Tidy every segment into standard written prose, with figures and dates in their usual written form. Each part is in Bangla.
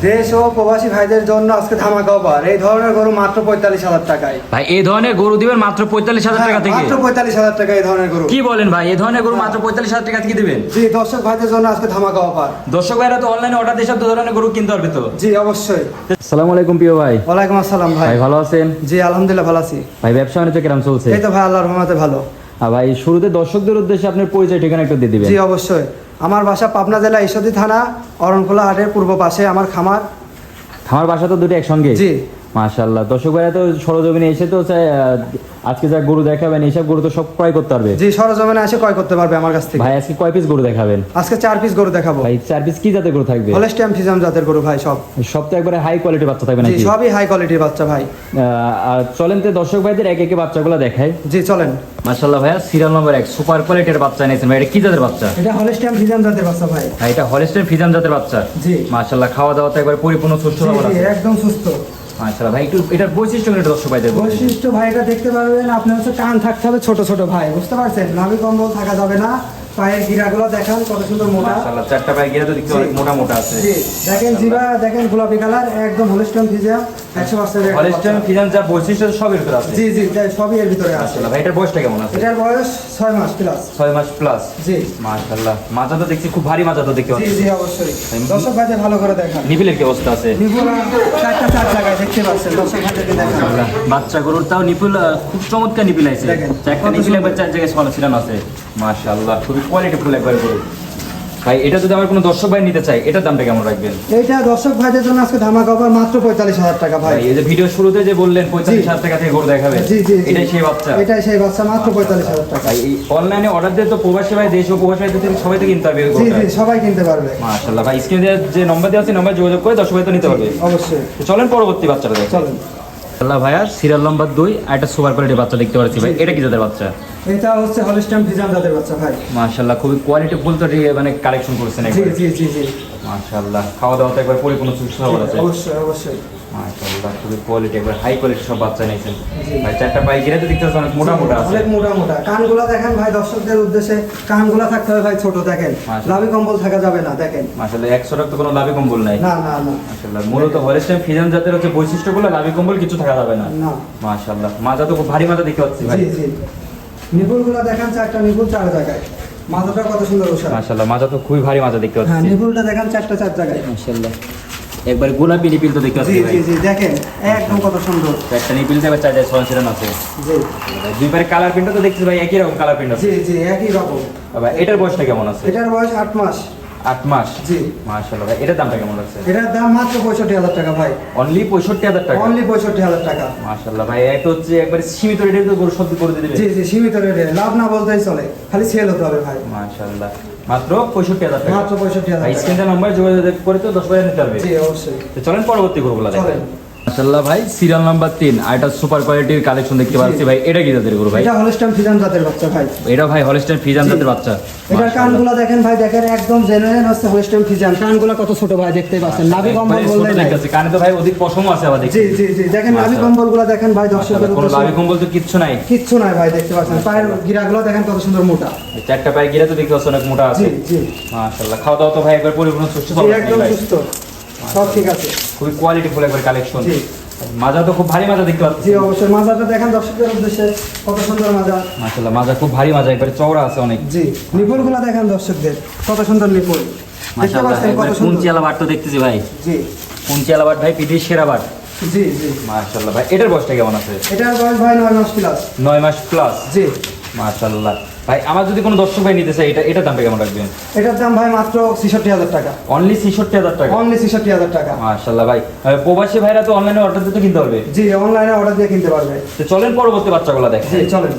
দেশ ও প্রবাসী ভাইদের জন্য আজকে ধামাকা অফার। এই ধরনের গরু মাত্র 45,000 টাকায়। ভাই এই ধরনের গরু দিবেন মাত্র 45,000 টাকা থেকে? মাত্র 45,000 টাকা এই ধরনের গরু। কি বলেন ভাই, এই ধরনের গরু মাত্র 45,000 টাকা থেকে দিবেন? জি, দর্শক ভাইদের জন্য আজকে ধামাকা অফার। দর্শক ভাইরা তো অনলাইনে অর্ডার দিয়ে সব ধরনের গরু কিনতে পারবে তো? জি অবশ্যই। আসসালামু আলাইকুম প্রিয় ভাই। ওয়ালাইকুম আসসালাম ভাই। ভাই ভালো আছেন? জি আলহামদুলিল্লাহ ভালো আছি। ভাই ব্যবসা বাণিজ্য কেমন চলছে? এই তো ভাই আল্লাহর রহমতে ভালো। ভাই শুরুতে দর্শকদের উদ্দেশ্যে আপনার পরিচয় ঠিকানা একটু দিয়ে দিবেন। জি অবশ্যই। আমার বাসা পাবনা জেলা ঈশ্বরদী থানা অরণখোলা হাটের পূর্ব পাশে আমার খামার। বাসা তো দুটো একসঙ্গে? জি মাশাআল্লাহ। দর্শক ভাইরা তো সরজমিনে এসে তো আজকে যা গরু দেখাবেন এইসব গরু তো সব ক্রয় করতে পারবে? জি সরজমিনে এসে ক্রয় করতে পারবে আমার কাছ থেকে। ভাই আজকে কয় পিস গরু দেখাবেন? আজকে 4 পিস গরু দেখাবো। ভাই 4 পিস কি জাতের গরু থাকবে? হলস্টাইন ফ্রিজিয়ান জাতের গরু ভাই। সব তো একবারে হাই কোয়ালিটির বাচ্চা থাকবে জি নাকি? সবই হাই কোয়ালিটির বাচ্চা ভাই। আর চলেন তো দর্শক ভাইদের এক একে বাচ্চাগুলো দেখাই। জি চলেন। মাশাআল্লাহ ভাইয়া সিরিয়াল নম্বর 1 সুপার কোয়ালিটির বাচ্চা নিয়েছেন ভাই। এটা কি জাতের বাচ্চা? এটা হলস্টাইন ফ্রিজিয়ান জাতের বাচ্চা ভাই। ভাই এটা হলস্টাইন ফ্রিজিয়ান জাতের বাচ্চা? জি মাশাআল্লাহ। খাওয়া দাওয়া তো একবার পরিপূর্ণ সুস্থ জি, আছে? একদম সুস্থ। মাশাআল্লাহ ভাই একটু এটার বৈশিষ্ট্যগুলো একটু দর্শক ভাইদের বলুন। বৈশিষ্ট্য ভাই এটা দেখতে পারবেন আপনি হচ্ছে কান থাকতে হবে ছোট ছোট ভাই, বুঝতে পারছেন? নাভি কম্বল থাকা যাবে না। পায়ের গিরাগুলো দেখেন কত সুন্দর মোটা। মাশাআল্লাহ চারটা পায়ে গিরা তো দেখতে অনেক মোটা মোটা আছে। জি দেখেন জিবা দেখেন গোলাপি কালার একদম হলস্টাইন ফ্রিজিয়ান 100%। হলস্টাইন ফ্রিজিয়ান যা বৈশিষ্ট্য সব এর ভিতরে আছে? জি জি সবই এর ভিতরে আছে। মাশাআল্লাহ ভাই এটার বয়সটা কেমন আছে? এটার বয়স 6 মাস প্লাস। 6 মাস প্লাস? জি মাশাআল্লাহ। মাজা তো দেখছি খুব ভারী মাজা তো দেখতে জি পাচ্ছি। জি অবশ্যই। দর্শক ভাইদের ভালো করে দেখান। নিপিলের কি অবস্থা আছে? নিপুলা চার জায়গায় দেখতে পাচ্ছেন, দর্শক ভাইদেরকে দেখান। মাশাআল্লাহ বাচ্চা গরুর তাও নিপুল খুব চমৎকার নিপিল আছে। দেখেন। একটা নিপিল একবার 4 জায়গায় সমান ছিলানো আছে। মাশাআল্লাহ খুবই কোয়ালিটিফুল একবার গরু। ভাই এটা যদি আমার কোনো দর্শক ভাই নিতে চাই এটার দামটা কেমন রাখবেন? এইটা দর্শক ভাইদের জন্য আজকে ধামাকা অফার মাত্র 45,000 টাকা ভাই। ভাই এই যে ভিডিও শুরুতে যে বললেন 45,000 টাকা থেকে গরু দেখাবে, জি জি এটাই সেই বাচ্চা? এটাই সেই বাচ্চা মাত্র 45,000 টাকা। ভাই এই অনলাইনে অর্ডার দিয়ে তো প্রবাসী ভাই দেশ ও প্রবাসী ভাইদের থেকে সবাই তো কিনতে পারবে জি গরুটা? জি সবাই কিনতে পারবে। মাশাআল্লাহ ভাই স্ক্রিনে যে নম্বর দেওয়া আছে নম্বর যোগাযোগ করে দর্শক ভাই তো নিতে পারবে। অবশ্যই। তো চলেন পরবর্তী বাচ্চাটা দেখি। চলেন। আল্লাহ ভাইয়া সিরিয়াল নাম্বার 2 একটা সুপার কোয়ালিটির বাচ্চা দেখতে পাচ্ছি ভাই। এটা কি জাতের বাচ্চা? এটা হচ্ছে হলস্টাইন ফ্রিজিয়ান জাতের বাচ্চা ভাই। মাশাআল্লাহ খুবই কোয়ালিটিফুল তো মানে কালেকশন করছেন জি একবার। জি জি জি মাশাআল্লাহ খাওয়া দাওয়া তো একবার পরিপূর্ণ সুস্থ হবে আছে? অবশ্যই অবশ্যই। মাশাআল্লাহ খুবই কোয়ালিটি একবার হাই কোয়ালিটি সব বাচ্চা নিয়েছেন ভাই। চারটা পায়ে গিরে তো দেখতে পাচ্ছেন অনেক মোটা মোটা আছে। অনেক মোটা মোটা। কানগুলা দেখেন ভাই দর্শকদের উদ্দেশ্যে, কানগুলা থাকতে হবে ভাই ছোট। দেখেন মাশাআল্লাহ। লাভি কম্বল থাকা যাবে না। দেখেন মাশাআল্লাহ 100 তো কোনো লাভি কম্বল নাই? না না না মাশাআল্লাহ মূলত হলস্টাইন ফ্রিজিয়ান জাতের হচ্ছে বৈশিষ্ট্যগুলো লাভি কম্বল কিছু থাকা যাবে না। না। মাশাআল্লাহ মাজা তো খুব ভারী মাজা দেখতে পাচ্ছি ভাই। জি জি নিপুলগুলা দেখেন চারটা নিপুল 4 জায়গায়। মাথাটা কত সুন্দর ওষা। মাশাআল্লাহ মাজা তো খুবই ভারী মাজা দেখতে হ্যাঁ পাচ্ছি। নিপুলটা দেখেন 4 জায়গায়। মাশাআল্লাহ একবার গোলাপি নিপিল তো দেখতে জি পাচ্ছি ভাই। জি জি দেখেন একদম কত সুন্দর। একটা নিপিল থেকে চার জায়গায় সমান ছিলানো আছে। জি দুই পারে কালার প্রিন্টও তো দেখছি ভাই একই রকম কালার প্রিন্ট আছে। জি জি একই রকম। ভাই এটার বয়সটা কেমন আছে? এটার বয়স 8 মাস। 8 মাস? জি মাশাআল্লাহ ভাই এটার দামটা কেমন লাগছে? এটার দাম মাত্র 65,000 টাকা ভাই। অনলি 65,000 টাকা? অনলি 65,000 টাকা। মাশাআল্লাহ ভাই এটা হচ্ছে একবার সীমিত রেটে তো গরু সব করে দিবে? জি জি সীমিত রেটে, লাভ না বলতেই চলে, খালি সেল হতে হবে ভাই। মাশাআল্লাহ মাত্র 65,000 টাকা? মাত্র 65,000 ভাই টাকা। স্ক্রিনে নাম্বার যোগাযোগ করে তো 10 নিতে পারবে। জি অবশ্যই। তো চলেন পরবর্তী গরুগুলো দেখেন। চলেন। মাশাআল্লাহ ভাই সিরিয়াল নাম্বার 3 আর এটা সুপার কোয়ালিটির কালেকশন দেখতে পাচ্ছি ভাই। এটা কি জাতের গরু ভাই? এটা হলস্টাইন ফ্রিজিয়ান জাতের বাচ্চা ভাই। এটা ভাই হলস্টাইন ফ্রিজিয়ান জি। জাতের বাচ্চা? এটার কানগুলা দেখেন ভাই, দেখেন একদম জেনুইন হচ্ছে হলস্টাইন ফ্রিজিয়ান। কানগুলা কত ছোট ভাই দেখতেই পাচ্ছেন। নাভি কম্বল একবারে ছোট বললেই নাই। দেখতেছি কানে তো ভাই অধিক পশমও আছে আবার দেখছি। জি জি জি দেখেন নাভি কম্বলগুলা দেখেন ভাই দর্শকদের কোনো লাভি উদ্দেশ্যে। কম্বল তো কিচ্ছু নাই? কিচ্ছু নাই ভাই দেখতে পাচ্ছেন। পায়ের গিরাগুলো দেখেন কত সুন্দর মোটা। চারটা পায়ে গিরে তো দেখতে পাচ্ছি অনেক মোটা আছে। জি জি মাশাআল্লাহ খাওয়া দাওয়া তো ভাই একবার পরিপূর্ণ সুস্থ জি একদম সুস্থ, সব ঠিক আছে। খুবই কোয়ালিটিফুল একবার কালেকশন। জি মাজা তো খুব ভারী মাজা দেখতে পাচ্ছি। জি অবশ্যই। মাজাটা দেখেন দর্শকদের উদ্দেশ্যে কত সুন্দর মাজা। মাশাআল্লাহ মাজা খুব ভারী মাজা একবার চওড়া আছে অনেক। জি নিপুলগুলা দেখেন দর্শকদের কত সুন্দর নিপুল। দেখতে মাশাআল্লাহ পাচ্ছেন কত একবার সুন্দর। কুঞ্চিয়ালা বাট তো দেখতেছি ভাই। জি কুঞ্চিয়ালা বাট ভাই পৃথিবীর সেরা বাট। জি জি মাশাআল্লাহ ভাই এটার বয়সটা কেমন আছে? এটার বয়স ভাই 9 মাস প্লাস। 9 মাস প্লাস? জি মাশাআল্লাহ ভাই আমার যদি কোনো দর্শক ভাই নিতে চাই এটার দামটা কেমন রাখবেন? এটার দাম ভাই মাত্র 66,000 টাকা। অনলি 66,000 টাকা? অনলি 66,000 টাকা। মাশাআল্লাহ ভাই প্রবাসী ভাইরা তো অনলাইনে অর্ডার দিতে কিনতে পারবে? জি অনলাইনে অর্ডার দিয়ে কিনতে পারবে। তো চলেন পরবর্তী বাচ্চাগুলো দেখেন। জি চলেন।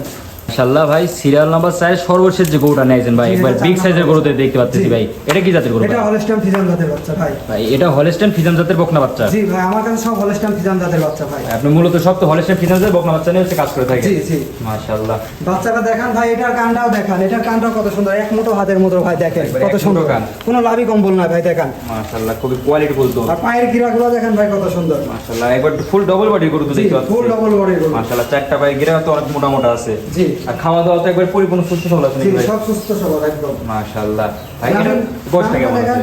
মাশাআল্লাহ ভাই সিরিয়াল নাম্বার 4 সর্বশেষ যে গরুটা নিয়েছেন ভাই জি, একবার এটা বিগ চার সাইজের নাম্বার। গরুতে দেখতে পাচ্ছি জি। ভাই। এটা কি জাতের গরু এটা ভাই? হলস্টাইন ফ্রিজিয়ান জাতের বাচ্চা ভাই। ভাই এটা হলস্টাইন ফ্রিজিয়ান জাতের বকনা বাচ্চা? জি ভাই আমার কাছে সব হলস্টাইন ফ্রিজিয়ান জাতের বাচ্চা ভাই। আপনি মূলত সব তো হলস্টাইন ফ্রিজিয়ান জাতের বকনা বাচ্চা নিয়ে হচ্ছে কাজ করে থাকেন? জি জি মাশাআল্লাহ বাচ্চাটা দেখান ভাই, এটার কানটাও দেখান। এটার কানটাও কত সুন্দর, এক মুঠো হাতের মতো ভাই দেখেন একবারে কত এক সুন্দর মুঠো কান। কোনো লাভি কম্বল না ভাই দেখান। মাশাআল্লাহ খুবই কোয়ালিটিফুল তো। আর পায়ের গিরাগুলো দেখেন ভাই কত সুন্দর। মাশাআল্লাহ একবার ফুল ডবল বডি গরু তো জি দেখতে পাচ্ছি। ফুল ডবল বডির গরু। মাশাআল্লাহ চারটা পায়ে গিরা তো অনেক মোটা মোটা আছে। জি আর খাওয়া দাওয়া তো একবার পরিপূর্ণ সুস্থ সবল আছে জি নাকি ভাই? সব সুস্থ সবল একদম। মাশাআল্লাহ ভাই এটার বয়সটা কেমন আছে?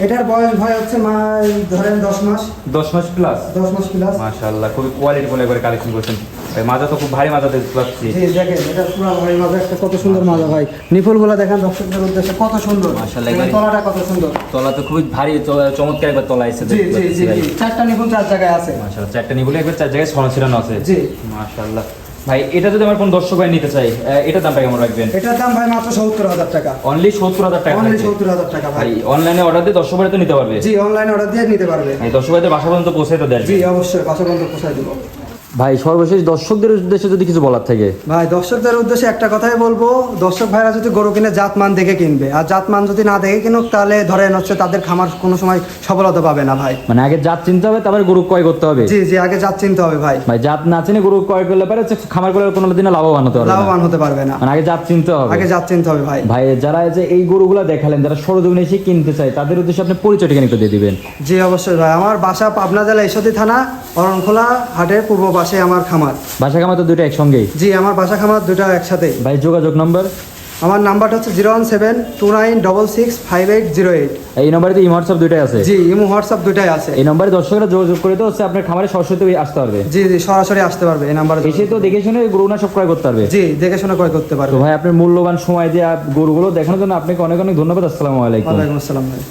এটার বয়স ভাই হচ্ছে ধরেন 10 মাস। 10 মাস প্লাস। 10 মাস প্লাস। মাশাআল্লাহ, খুবই কোয়ালিটি ফুল একবারে কালেকশন করেছেন ভাই। মাজা তো খুব ভারী মাজা দেখতে পাচ্ছি। জি দেখেন, এটা পুরো ভাই মাজা, একটা কত সুন্দর মাজা ভাই। নিপুলগুলো দেখেন দর্শকদের উদ্দেশ্যে কত সুন্দর। মাশাআল্লাহ, দেখেন তলাটা কত সুন্দর। তলা তো খুবই ভারী, চমৎকার একবার তলা আছে জি দেখতে জি পাচ্ছি জি ভাই। জি, 4টা নিপুল 4 জায়গায় আছে। মাশাআল্লাহ, 4টা নিবলে একবার 4 জায়গায় ছড়া ছিড়ানো আছে। জি মাশাআল্লাহ ভাই, এটা যদি আমার কোন দর্শক ভাই নিতে চাই, এটা দামটা কেমন রাখবেন? এটার দাম ভাই মাত্র 70,000 টাকা। অনলি 70,000 টাকা। অনলি 70,000 টাকা ভাই। ভাই অনলাইনে অর্ডার দিয়ে দর্শক ভাই তো নিতে পারবে? জি, অনলাইন অর্ডার দিয়ে নিতে পারবে। এই দর্শক ভাইদের বাসা পর্যন্ত পৌঁছে তো দেন? জি অবশ্যই, বাসা পর্যন্ত পৌঁছায় দেবো। ভাই সর্বশেষ দর্শকদের উদ্দেশ্যে যদি কিছু বলার থাকে? ভাই দর্শকদের উদ্দেশ্যে একটা কথাই বলবো, দর্শক ভাইরা যদি গরু কিনে জাতমান দেখে কিনবে, আর জাতমান যদি না দেখে কিনুক তাহলে ধরেন হচ্ছে তাদের খামার কোনো সময় সফলতা পাবে না ভাই। মানে আগে জাত চিনতে হবে, তারপরে গরু ক্রয় করতে হবে। জি জি, আগে জাত চিনতে হবে ভাই। ভাই জাত না চিনে গরু ক্রয় করলে পারে খামার করলে কোনো দিনও লাভবান হতে পারবে না। লাভবান হতে পারবে না, মানে আগে জাত চিনতে হবে। আগে জাত চিনতে হবে ভাই। ভাই যারা যে এই গরুগুলো দেখালেন, যারা সরজমিনে এসে কিনতে চায়, তাদের উদ্দেশ্যে আপনি পরিচয় ঠিকানা একটু দিয়ে দিবেন। জি অবশ্যই ভাই, আমার বাসা পাবনা জেলা ঈশ্বরদী থানা অরণখোলা হাটের পূর্ব পাশে আমার খামার। বাসা খামার তো দুটো একসঙ্গেই? জি, আমার বাসা খামার দুটো একসাথে। ভাই যোগাযোগ নম্বর? আমার নাম্বারটা হচ্ছে 01729665808। এই নম্বরে তো হোয়াটসঅ্যাপ দুইটাই আছে? জি, ইমো হোয়াটসঅ্যাপ দুটাই আছে। এই নম্বরে দর্শকরা যোগাযোগ করে তো হচ্ছে আপনার খামারে সরাসরি আসতে পারবে? জি জি, সরাসরি আসতে পারবে এই নাম্বারে। এসে তো দেখে শুনে গরুনা সব ক্রয় করতে পারবে? জি, দেখে শুনে ক্রয় করতে তো পারবে। ভাই আপনার মূল্যবান সময় দিয়ে গরুগুলো দেখানোর জন্য আপনাকে অনেক অনেক ধন্যবাদ। আসসালামু আলাইকুম। ওয়ালাইকুম আসসালাম ভাই।